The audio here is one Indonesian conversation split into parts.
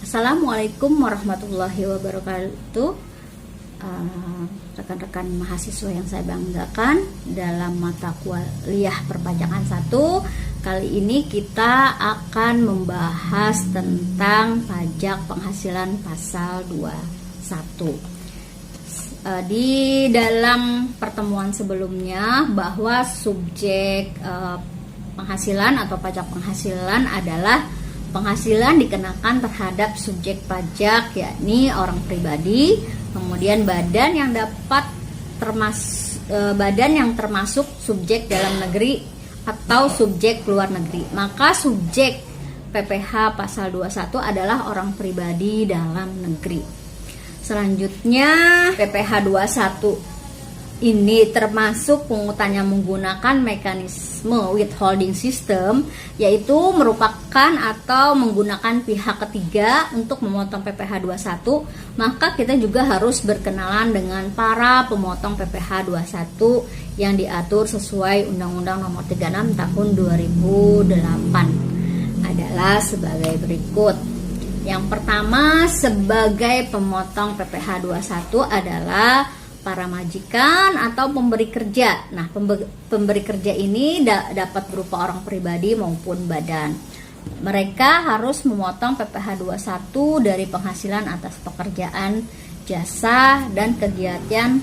Assalamualaikum warahmatullahi wabarakatuh. Rekan-rekan mahasiswa yang saya banggakan, dalam mata kuliah perpajakan 1 kali ini kita akan membahas tentang pajak penghasilan pasal 21. Di dalam pertemuan sebelumnya bahwa subjek penghasilan atau pajak penghasilan adalah penghasilan dikenakan terhadap subjek pajak, yakni orang pribadi, kemudian badan yang termasuk subjek dalam negeri atau subjek luar negeri. Maka subjek PPh pasal 21 adalah orang pribadi dalam negeri. Selanjutnya PPh 21 ini termasuk pungutannya menggunakan mekanisme withholding system, yaitu merupakan atau menggunakan pihak ketiga untuk memotong PPh 21. Maka kita juga harus berkenalan dengan para pemotong PPh 21 yang diatur sesuai Undang-Undang Nomor 36 Tahun 2008 adalah sebagai berikut. Yang pertama, sebagai pemotong PPh 21 adalah para majikan atau pemberi kerja. Nah, pemberi kerja ini dapat berupa orang pribadi maupun badan. Mereka harus memotong PPh 21 dari penghasilan atas pekerjaan, jasa, dan kegiatan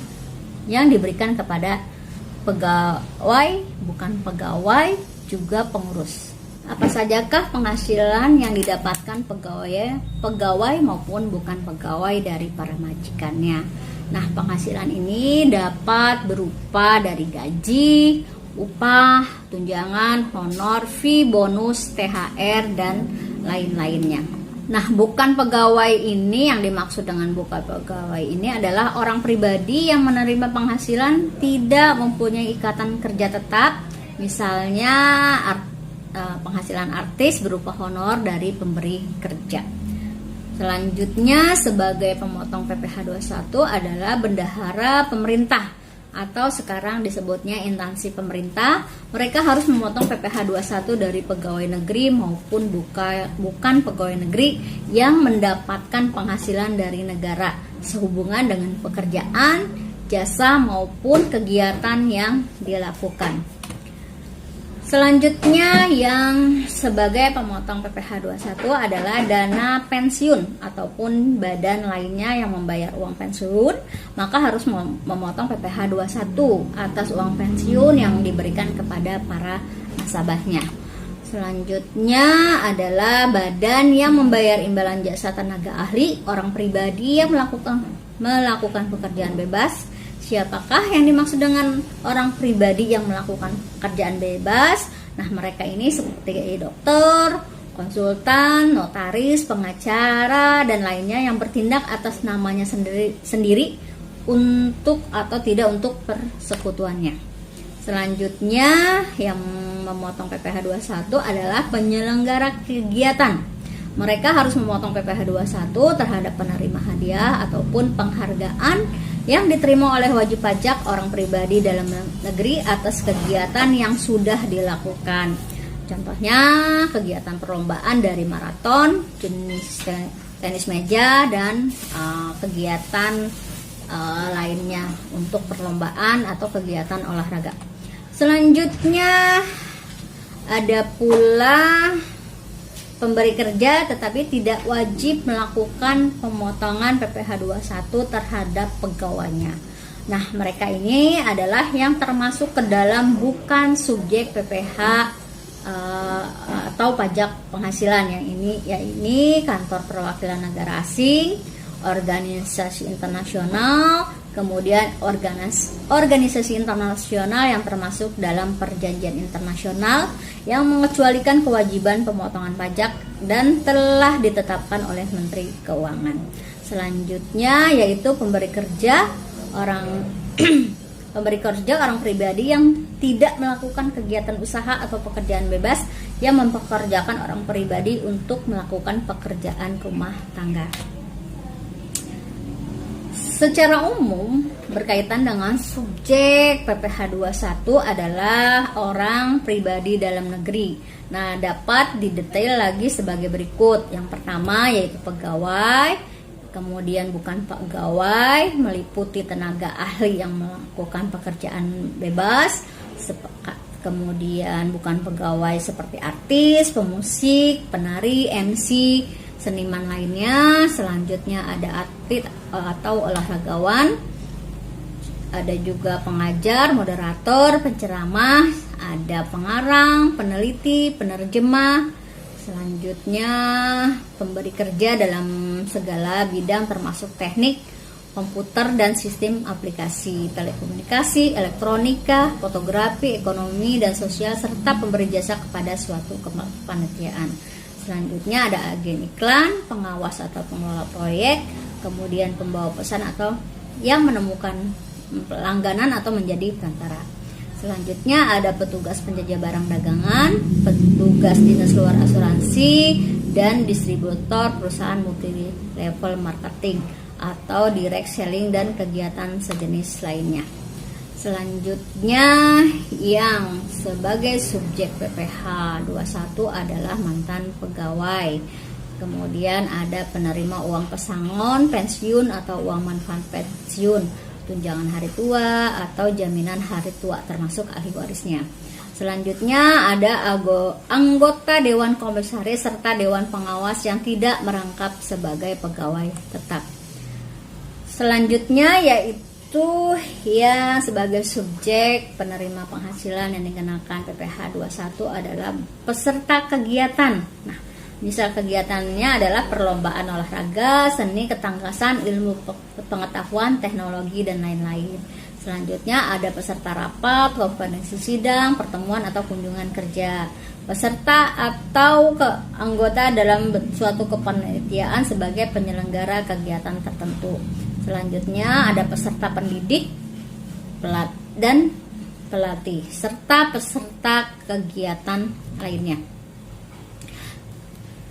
yang diberikan kepada pegawai, bukan pegawai, juga pengurus. Apa sajakah penghasilan yang didapatkan pegawai maupun bukan pegawai dari para majikannya? Nah, penghasilan ini dapat berupa dari gaji, upah, tunjangan, honor, fee, bonus, THR, dan lain-lainnya. Nah, bukan pegawai ini, yang dimaksud dengan bukan pegawai ini adalah orang pribadi yang menerima penghasilan tidak mempunyai ikatan kerja tetap, misalnya penghasilan artis berupa honor dari pemberi kerja. Selanjutnya, sebagai pemotong PPh 21 adalah bendahara pemerintah atau sekarang disebutnya instansi pemerintah. Mereka harus memotong PPh 21 dari pegawai negeri maupun bukan pegawai negeri yang mendapatkan penghasilan dari negara sehubungan dengan pekerjaan, jasa maupun kegiatan yang dilakukan. Selanjutnya, yang sebagai pemotong PPh 21 adalah dana pensiun ataupun badan lainnya yang membayar uang pensiun, maka harus memotong PPh 21 atas uang pensiun yang diberikan kepada para nasabahnya. Selanjutnya adalah badan yang membayar imbalan jasa tenaga ahli, orang pribadi yang melakukan pekerjaan bebas. Siapakah yang dimaksud dengan orang pribadi yang melakukan pekerjaan bebas? Nah, mereka ini seperti dokter, konsultan, notaris, pengacara, dan lainnya yang bertindak atas namanya sendiri untuk atau tidak untuk persekutuannya. Selanjutnya, yang memotong PPh 21 adalah penyelenggara kegiatan. Mereka harus memotong PPh 21 terhadap penerima hadiah ataupun penghargaan yang diterima oleh wajib pajak orang pribadi dalam negeri atas kegiatan yang sudah dilakukan. Contohnya kegiatan perlombaan dari maraton, jenis tenis meja, dan kegiatan lainnya untuk perlombaan atau kegiatan olahraga. Selanjutnya ada pula pemberi kerja tetapi tidak wajib melakukan pemotongan PPh 21 terhadap pegawainya. Nah, mereka ini adalah yang termasuk ke dalam bukan subjek PPh atau pajak penghasilan. Yang ini kantor perwakilan negara asing, organisasi internasional, kemudian organisasi internasional yang termasuk dalam perjanjian internasional yang mengecualikan kewajiban pemotongan pajak dan telah ditetapkan oleh Menteri Keuangan. Selanjutnya yaitu pemberi kerja orang pribadi yang tidak melakukan kegiatan usaha atau pekerjaan bebas yang mempekerjakan orang pribadi untuk melakukan pekerjaan rumah tangga. Secara umum berkaitan dengan subjek PPh 21 adalah orang pribadi dalam negeri. Nah, dapat didetail lagi sebagai berikut. Yang pertama yaitu pegawai, kemudian bukan pegawai meliputi tenaga ahli yang melakukan pekerjaan bebas, kemudian bukan pegawai seperti artis, pemusik, penari, MC, seniman lainnya. Selanjutnya ada atlet atau olahragawan, ada juga pengajar, moderator, penceramah, ada pengarang, peneliti, penerjemah. Selanjutnya pemberi kerja dalam segala bidang termasuk teknik, komputer dan sistem aplikasi, telekomunikasi, elektronika, fotografi, ekonomi dan sosial, serta pemberi jasa kepada suatu kepanitiaan. Selanjutnya ada agen iklan, pengawas atau pengelola proyek, kemudian pembawa pesan atau yang menemukan langganan atau menjadi perantara. Selanjutnya ada petugas penjajah barang dagangan, petugas dinas luar asuransi, dan distributor perusahaan multi level marketing atau direct selling dan kegiatan sejenis lainnya. Selanjutnya yang sebagai subjek PPh 21 adalah mantan pegawai. Kemudian ada penerima uang pesangon, pensiun atau uang manfaat pensiun, tunjangan hari tua atau jaminan hari tua termasuk ahli warisnya. Selanjutnya ada anggota Dewan Komisaris serta Dewan Pengawas yang tidak merangkap sebagai pegawai tetap. Selanjutnya yaitu ya sebagai subjek penerima penghasilan yang dikenakan PPh 21 adalah peserta kegiatan. Nah, misal kegiatannya adalah perlombaan olahraga, seni, ketangkasan, ilmu pengetahuan, teknologi, dan lain-lain. Selanjutnya ada peserta rapat, konferensi sidang, pertemuan atau kunjungan kerja. Peserta atau anggota dalam suatu kepanitiaan sebagai penyelenggara kegiatan tertentu. Selanjutnya ada peserta pendidik, dan pelatih, serta peserta kegiatan lainnya.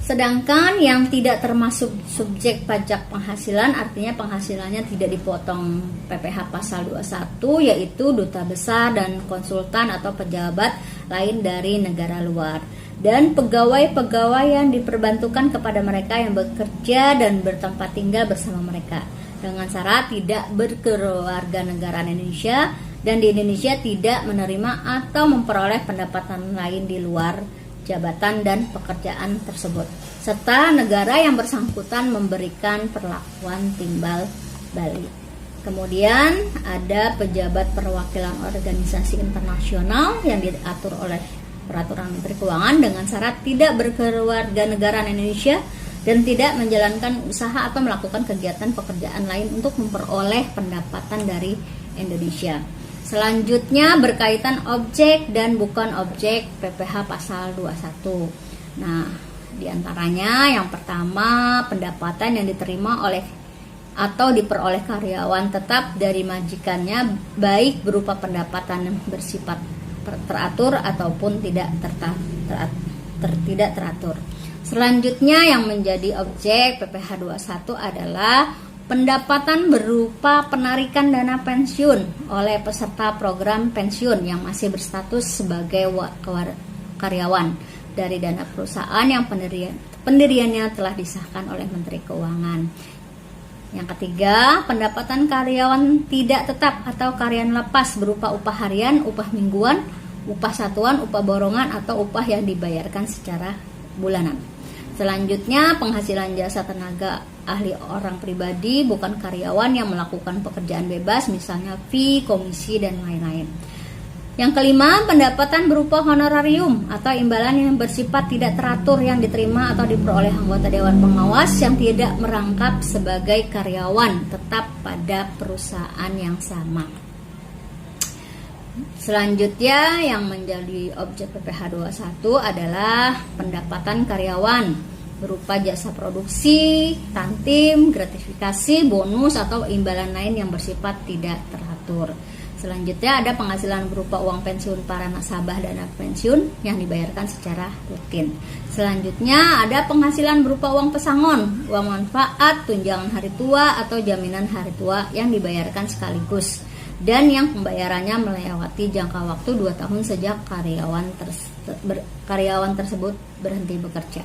Sedangkan yang tidak termasuk subjek pajak penghasilan, artinya penghasilannya tidak dipotong PPh pasal 21, yaitu duta besar dan konsultan atau pejabat lain dari negara luar, dan pegawai-pegawai yang diperbantukan kepada mereka yang bekerja dan bertempat tinggal bersama mereka, dengan syarat tidak berkewarganegaraan Indonesia dan di Indonesia tidak menerima atau memperoleh pendapatan lain di luar jabatan dan pekerjaan tersebut, serta negara yang bersangkutan memberikan perlakuan timbal balik. Kemudian ada pejabat perwakilan organisasi internasional yang diatur oleh Peraturan Menteri Keuangan dengan syarat tidak berkewarganegaraan Indonesia dan tidak menjalankan usaha atau melakukan kegiatan pekerjaan lain untuk memperoleh pendapatan dari Indonesia. Selanjutnya berkaitan objek dan bukan objek PPh pasal 21. Nah, diantaranya yang pertama pendapatan yang diterima oleh atau diperoleh karyawan tetap dari majikannya, baik berupa pendapatan yang bersifat teratur ataupun tidak teratur. Selanjutnya yang menjadi objek PPh 21 adalah pendapatan berupa penarikan dana pensiun oleh peserta program pensiun yang masih berstatus sebagai karyawan dari dana perusahaan yang pendiriannya telah disahkan oleh Menteri Keuangan. Yang ketiga, pendapatan karyawan tidak tetap atau karyawan lepas berupa upah harian, upah mingguan, upah satuan, upah borongan atau upah yang dibayarkan secara bulanan. Selanjutnya, penghasilan jasa tenaga ahli orang pribadi bukan karyawan yang melakukan pekerjaan bebas, misalnya fee, komisi, dan lain-lain. Yang kelima, pendapatan berupa honorarium atau imbalan yang bersifat tidak teratur yang diterima atau diperoleh anggota Dewan Pengawas yang tidak merangkap sebagai karyawan tetap pada perusahaan yang sama. Selanjutnya yang menjadi objek PPh 21 adalah pendapatan karyawan berupa jasa produksi, tantim, gratifikasi, bonus atau imbalan lain yang bersifat tidak teratur. Selanjutnya ada penghasilan berupa uang pensiun para nasabah dana pensiun yang dibayarkan secara rutin. Selanjutnya ada penghasilan berupa uang pesangon, uang manfaat, tunjangan hari tua atau jaminan hari tua yang dibayarkan sekaligus dan yang pembayarannya melewati jangka waktu 2 tahun sejak karyawan tersebut berhenti bekerja.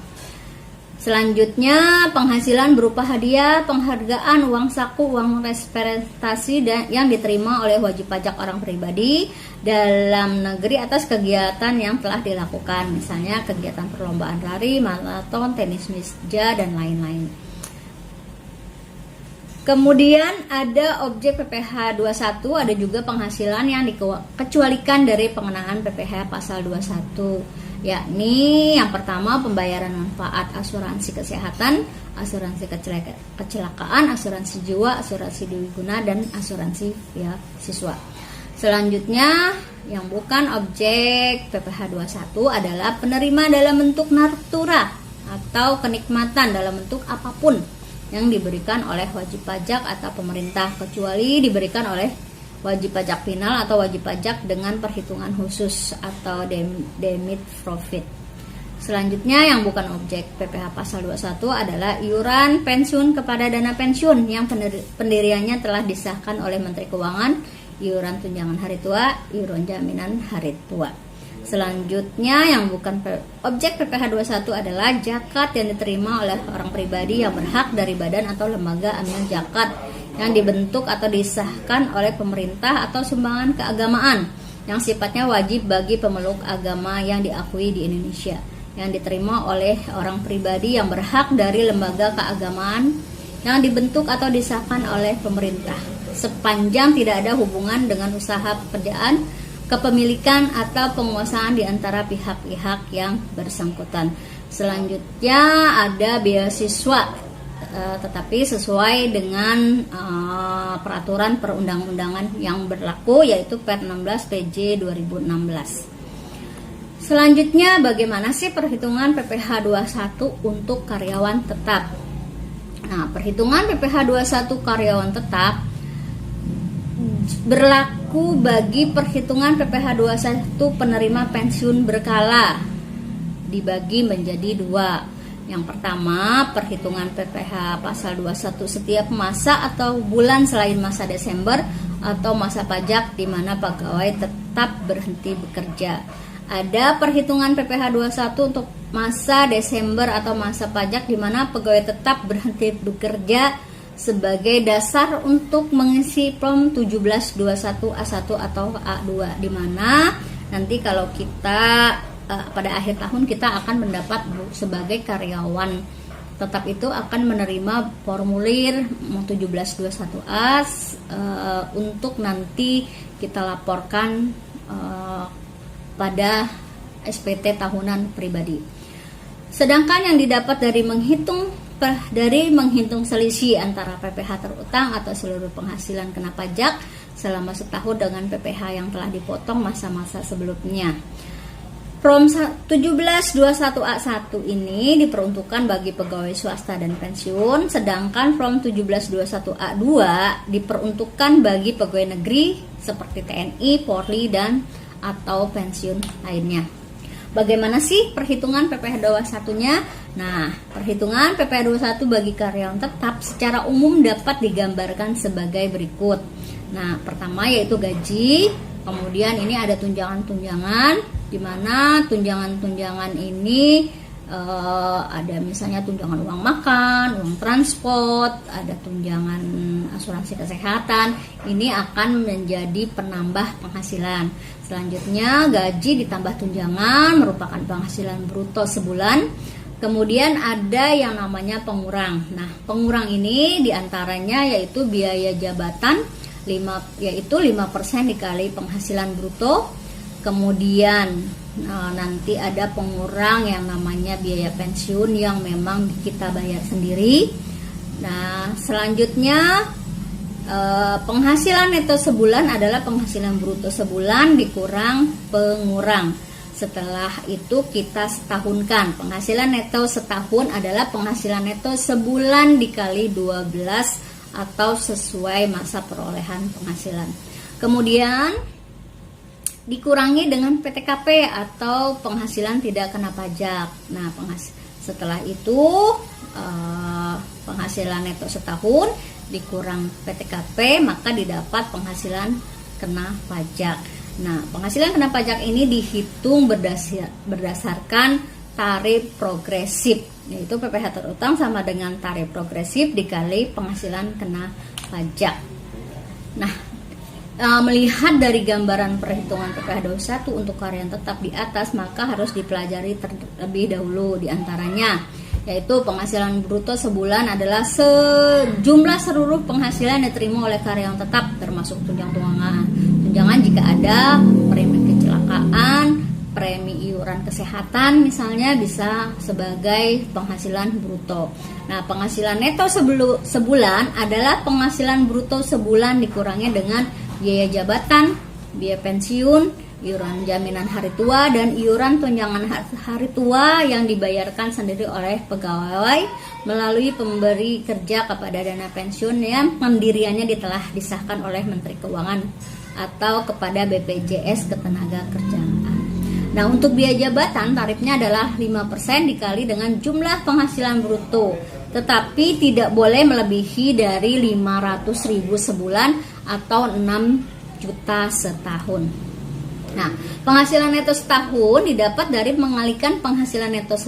Selanjutnya penghasilan berupa hadiah, penghargaan, uang saku, uang representasi dan yang diterima oleh wajib pajak orang pribadi dalam negeri atas kegiatan yang telah dilakukan, misalnya kegiatan perlombaan lari, maraton, tenis meja dan lain-lain. Kemudian ada objek PPh 21, ada juga penghasilan yang dikecualikan dari pengenaan PPh pasal 21. Yakni yang pertama pembayaran manfaat asuransi kesehatan, asuransi kecelakaan, asuransi jiwa, asuransi dwiguna, dan asuransi pihak siswa. Selanjutnya yang bukan objek PPh 21 adalah penerima dalam bentuk natura atau kenikmatan dalam bentuk apapun yang diberikan oleh wajib pajak atau pemerintah, kecuali diberikan oleh wajib pajak final atau wajib pajak dengan perhitungan khusus atau demit profit. Selanjutnya yang bukan objek PPh pasal 21 adalah iuran pensiun kepada dana pensiun yang pendiriannya telah disahkan oleh Menteri Keuangan, iuran tunjangan hari tua, iuran jaminan hari tua. Selanjutnya yang bukan objek PPh 21 adalah zakat yang diterima oleh orang pribadi yang berhak dari badan atau lembaga amil zakat yang dibentuk atau disahkan oleh pemerintah atau sumbangan keagamaan yang sifatnya wajib bagi pemeluk agama yang diakui di Indonesia yang diterima oleh orang pribadi yang berhak dari lembaga keagamaan yang dibentuk atau disahkan oleh pemerintah sepanjang tidak ada hubungan dengan usaha pekerjaan, kepemilikan atau penguasaan di antara pihak-pihak yang bersangkutan. Selanjutnya ada beasiswa, tetapi sesuai dengan peraturan perundang-undangan yang berlaku, yaitu Per 16 PJ 2016. Selanjutnya bagaimana sih perhitungan PPh 21 untuk karyawan tetap? Nah, perhitungan PPh 21 karyawan tetap berlaku bagi perhitungan PPh 21 penerima pensiun berkala, dibagi menjadi 2. Yang pertama, perhitungan PPh pasal 21 setiap masa atau bulan selain masa Desember atau masa pajak di mana pegawai tetap berhenti bekerja. Ada perhitungan PPh 21 untuk masa Desember atau masa pajak di mana pegawai tetap berhenti bekerja sebagai dasar untuk mengisi Form 1721 A1 atau A2, di mana nanti kalau kita pada akhir tahun kita akan mendapat sebagai karyawan tetap itu akan menerima formulir 1721A untuk nanti kita laporkan pada SPT tahunan pribadi. Sedangkan yang didapat dari menghitung selisih antara PPh terutang atau seluruh penghasilan kena pajak selama setahun dengan PPh yang telah dipotong masa-masa sebelumnya. Form 1721A1 ini diperuntukkan bagi pegawai swasta dan pensiun, sedangkan Form 1721A2 diperuntukkan bagi pegawai negeri seperti TNI, Polri, dan atau pensiun lainnya. Bagaimana sih perhitungan PPh 21-nya? Nah, perhitungan PPh 21 bagi karyawan tetap secara umum dapat digambarkan sebagai berikut. Nah, pertama yaitu gaji, kemudian ini ada tunjangan-tunjangan, di mana tunjangan-tunjangan ini ada misalnya tunjangan uang makan, uang transport, ada tunjangan asuransi kesehatan. Ini akan menjadi penambah penghasilan. Selanjutnya gaji ditambah tunjangan merupakan penghasilan bruto sebulan. Kemudian ada yang namanya pengurang. Nah, pengurang ini diantaranya yaitu biaya jabatan yaitu 5% dikali penghasilan bruto. Kemudian nanti ada pengurang yang namanya biaya pensiun yang memang kita bayar sendiri. Nah, selanjutnya penghasilan neto sebulan adalah penghasilan bruto sebulan dikurang pengurang. Setelah itu kita setahunkan. Penghasilan neto setahun adalah penghasilan neto sebulan dikali 12 atau sesuai masa perolehan penghasilan. Kemudian dikurangi dengan PTKP atau penghasilan tidak kena pajak. Nah, setelah itu penghasilan neto setahun dikurang PTKP, maka didapat penghasilan kena pajak. Nah, penghasilan kena pajak ini dihitung berdasarkan tarif progresif, yaitu PPh terutang sama dengan tarif progresif dikali penghasilan kena pajak. Nah, melihat dari gambaran perhitungan PPh 21 untuk karyawan tetap di atas, maka harus dipelajari terlebih dahulu, diantaranya yaitu penghasilan bruto sebulan adalah sejumlah seluruh penghasilan yang diterima oleh karyawan tetap, termasuk tunjangan jika ada, premi kecelakaan, premi iuran kesehatan misalnya bisa sebagai penghasilan bruto. Nah, penghasilan neto sebulan adalah penghasilan bruto sebulan dikurangi dengan biaya jabatan, biaya pensiun, iuran jaminan hari tua, dan iuran tunjangan hari tua yang dibayarkan sendiri oleh pegawai melalui pemberi kerja kepada dana pensiun yang pendiriannya telah disahkan oleh Menteri Keuangan atau kepada BPJS Ketenagakerjaan. Nah, untuk biaya jabatan tarifnya adalah 5% dikali dengan jumlah penghasilan bruto, tetapi tidak boleh melebihi dari 500.000 sebulan atau 6 juta setahun. Nah, penghasilan neto setahun didapat dari mengalikan penghasilan neto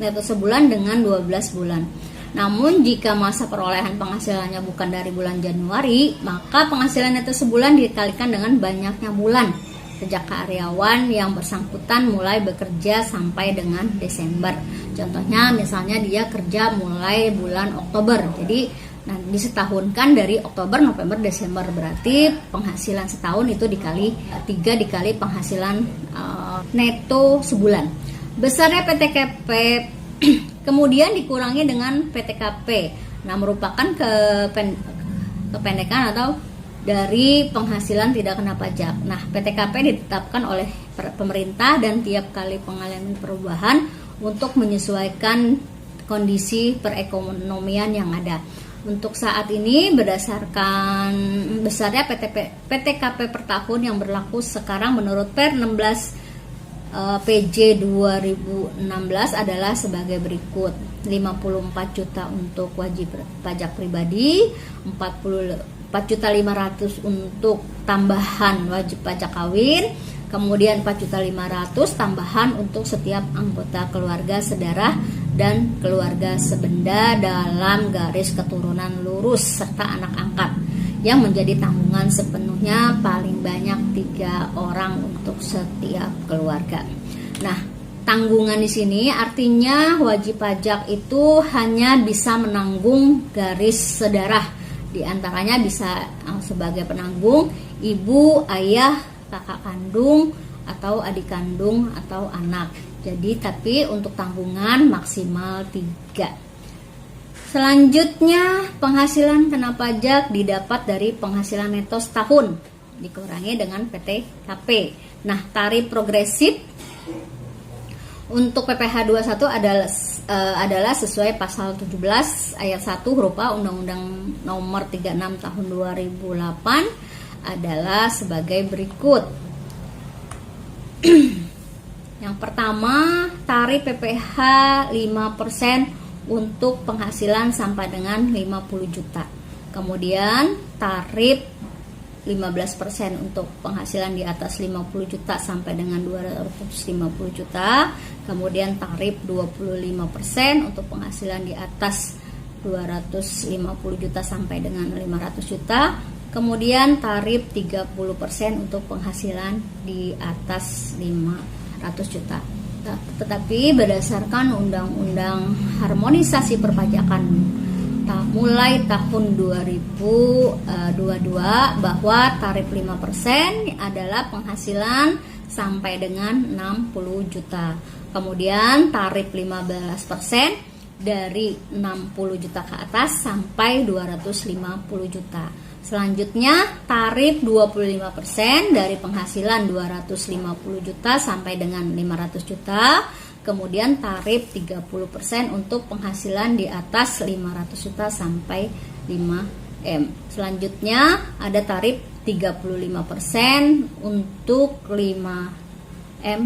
sebulan dengan 12 bulan. Namun jika masa perolehan penghasilannya bukan dari bulan Januari, maka penghasilan neto sebulan dikalikan dengan banyaknya bulan sejak karyawan yang bersangkutan mulai bekerja sampai dengan Desember. Contohnya misalnya dia kerja mulai bulan Oktober, jadi disetahunkan dari Oktober, November, Desember, berarti penghasilan setahun itu dikali 3 dikali penghasilan neto sebulan. Besarnya PTKP kemudian dikurangi dengan PTKP. Nah, merupakan kependekan atau dari penghasilan tidak kena pajak. Nah, PTKP ditetapkan oleh pemerintah dan tiap kali pengalaman perubahan untuk menyesuaikan kondisi perekonomian yang ada. Untuk saat ini berdasarkan besarnya PTKP per tahun yang berlaku sekarang menurut Per 16 PJ 2016 adalah sebagai berikut: 54 juta untuk wajib pajak pribadi, 4.500.000 untuk tambahan wajib pajak kawin, kemudian 4.500.000 tambahan untuk setiap anggota keluarga sedarah dan keluarga sebenda dalam garis keturunan lurus serta anak angkat yang menjadi tanggungan sepenuhnya paling banyak 3 orang untuk setiap keluarga. Nah, tanggungan di sini artinya wajib pajak itu hanya bisa menanggung garis sedarah. Di antaranya bisa sebagai penanggung ibu, ayah, kakak kandung, atau adik kandung atau anak. Jadi tapi untuk tanggungan maksimal 3. Selanjutnya penghasilan kena pajak didapat dari penghasilan neto setahun dikurangi dengan PTKP. Nah, tarif progresif untuk PPh 21 adalah sesuai pasal 17 ayat 1 huruf A Undang-Undang Nomor 36 Tahun 2008 adalah sebagai berikut. Yang pertama, tarif PPh 5% untuk penghasilan sampai dengan 50 juta. Kemudian tarif 15% untuk penghasilan di atas 50 juta sampai dengan 250 juta. Kemudian tarif 25% untuk penghasilan di atas 250 juta sampai dengan 500 juta. Kemudian tarif 30% untuk penghasilan di atas 500 juta. Tetapi berdasarkan Undang-Undang Harmonisasi Perpajakan mulai tahun 2022 bahwa tarif 5% adalah penghasilan sampai dengan 60 juta. Kemudian tarif 15% dari 60 juta ke atas sampai 250 juta. Selanjutnya tarif 25% dari penghasilan 250 juta sampai dengan 500 juta. Kemudian tarif 30% untuk penghasilan di atas 500 juta sampai 5M. Selanjutnya ada tarif 35% untuk 5M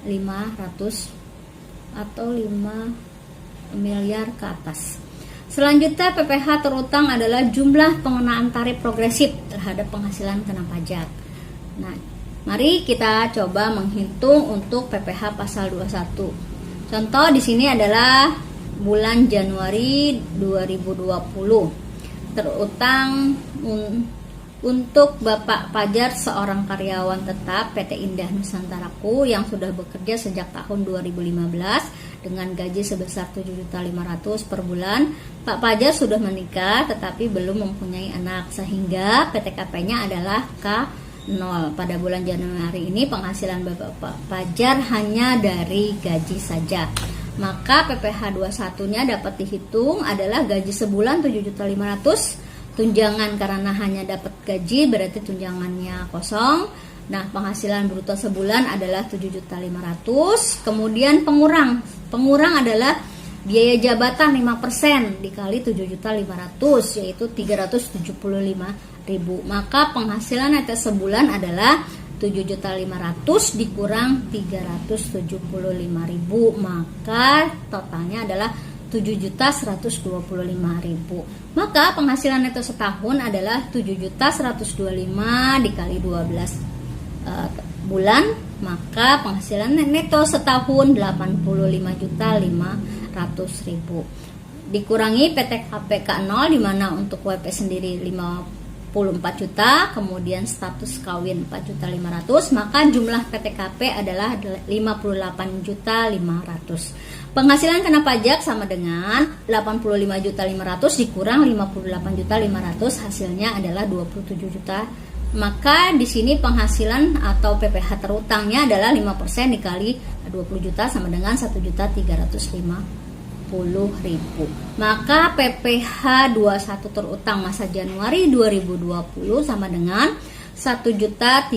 500 atau 5 miliar ke atas. Selanjutnya PPh terutang adalah jumlah pengenaan tarif progresif terhadap penghasilan kena pajak. Nah, mari kita coba menghitung untuk PPh pasal 21. Contoh di sini adalah bulan Januari 2020. Terutang untuk Bapak Pajar, seorang karyawan tetap PT Indah Nusantaraku yang sudah bekerja sejak tahun 2015 dengan gaji sebesar 7.500.000 per bulan. Pak Pajar sudah menikah tetapi belum mempunyai anak sehingga PTKP-nya adalah K0. Pada bulan Januari ini penghasilan Bapak Pajar hanya dari gaji saja. Maka PPh 21-nya dapat dihitung adalah gaji sebulan 7.500.000. Tunjangan karena hanya dapat gaji berarti tunjangannya kosong. Nah, penghasilan bruto sebulan adalah 7.500.000. Kemudian pengurang adalah biaya jabatan 5% dikali 7.500.000 yaitu 375.000. Maka penghasilan neto sebulan adalah 7.500.000 dikurang 375.000. Maka totalnya adalah 7.125.000. Maka penghasilan neto setahun adalah 7.125 dikali 12 bulan, maka penghasilan neto setahun 85.500.000. Dikurangi PTKP K0 di mana untuk WP sendiri 54 juta, kemudian status kawin 4.500.000, maka jumlah PTKP adalah 58.500.000. Penghasilan kena pajak sama dengan 85.500.000 dikurang 58.500.000, hasilnya adalah 27 juta. Maka di sini penghasilan atau PPh terutangnya adalah 5% dikali 20 juta sama dengan 1.350.000. Maka PPh 21 terutang masa Januari 2020 sama dengan 1.350.000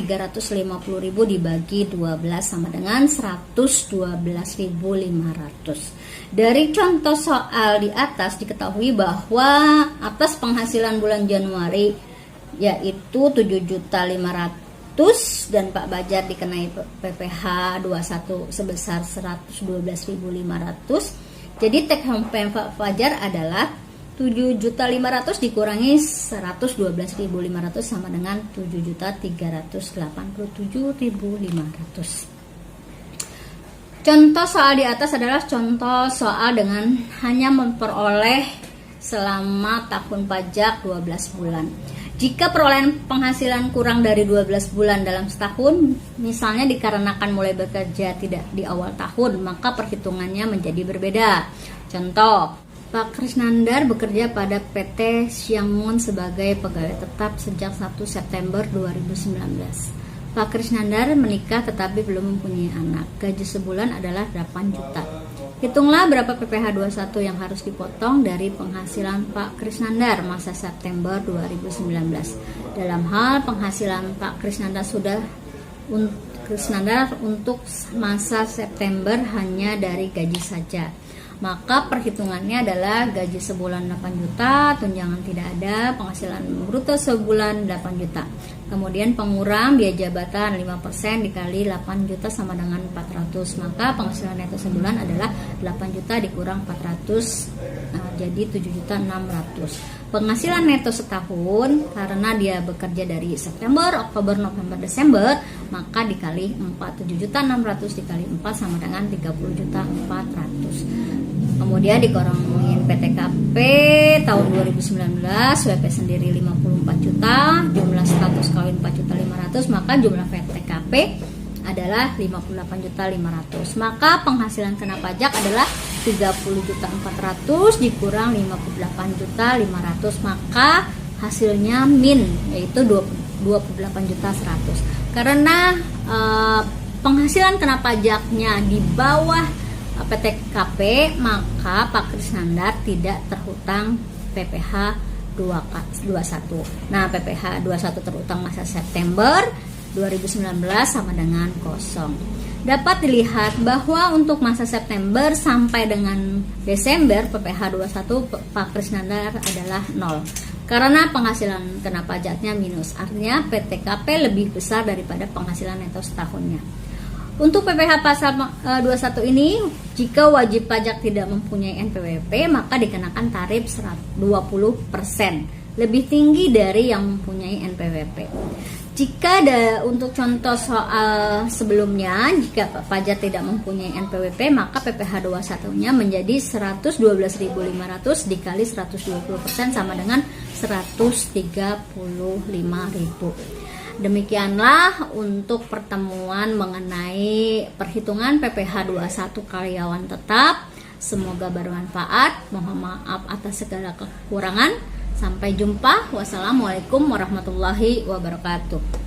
dibagi 12 sama dengan 112.500. Dari contoh soal di atas diketahui bahwa atas penghasilan bulan Januari yaitu 7.500.000 dan Pak Bajar dikenai PPh 21 sebesar 112.500. Jadi take home pay Pak Bajar adalah 7.500.000 dikurangi 112.500 sama dengan 7.387.500. Contoh soal di atas adalah contoh soal dengan hanya memperoleh selama tahun pajak 12 bulan. Jika perolehan penghasilan kurang dari 12 bulan dalam setahun, misalnya dikarenakan mulai bekerja tidak di awal tahun, maka perhitungannya menjadi berbeda. Contoh, Pak Krisnandar bekerja pada PT Siangmun sebagai pegawai tetap sejak 1 September 2019. Pak Krisnandar menikah tetapi belum mempunyai anak. Gaji sebulan adalah 8 juta. Hitunglah berapa PPh 21 yang harus dipotong dari penghasilan Pak Krisnandar masa September 2019. Dalam hal penghasilan Pak Krisnandar untuk masa September hanya dari gaji saja. Maka perhitungannya adalah gaji sebulan 8 juta, tunjangan tidak ada, penghasilan bruto sebulan 8 juta. Kemudian pengurang biaya jabatan 5% dikali 8 juta sama dengan 400. Maka penghasilan neto sebulan adalah 8 juta dikurang 400, jadi 7.600.000. Penghasilan neto setahun karena dia bekerja dari September, Oktober, November, Desember, maka dikali 4, 7.600.000 dikali 4 sama dengan 30.400.000. Kemudian dikurangin PTKP tahun 2019, WP sendiri 54 juta, jumlah status kawin 4.500.000, maka jumlah PTKP adalah 58.500.000. Maka penghasilan kena pajak adalah 30.400.000 dikurang 58.500.000, maka hasilnya min yaitu 28.100.000. Karena penghasilan kena pajaknya di bawah PTKP, maka Pak Krisnandar tidak terhutang PPh 21. Nah, PPh 21 terhutang masa September 2019 sama dengan kosong. Dapat dilihat bahwa untuk masa September sampai dengan Desember PPh 21 Pak Krisnandar adalah 0. karena penghasilan kena pajaknya minus. Artinya PTKP lebih besar daripada penghasilan neto setahunnya. Untuk PPh pasal 21 ini, jika wajib pajak tidak mempunyai NPWP, maka dikenakan tarif 20%, lebih tinggi dari yang mempunyai NPWP. Jika untuk contoh soal sebelumnya, jika pajak tidak mempunyai NPWP, maka PPh 21-nya menjadi 112.500 dikali 120% sama dengan 135.000. Demikianlah untuk pertemuan mengenai perhitungan PPh 21 karyawan tetap. Semoga bermanfaat. Mohon maaf atas segala kekurangan. Sampai jumpa. Wassalamualaikum warahmatullahi wabarakatuh.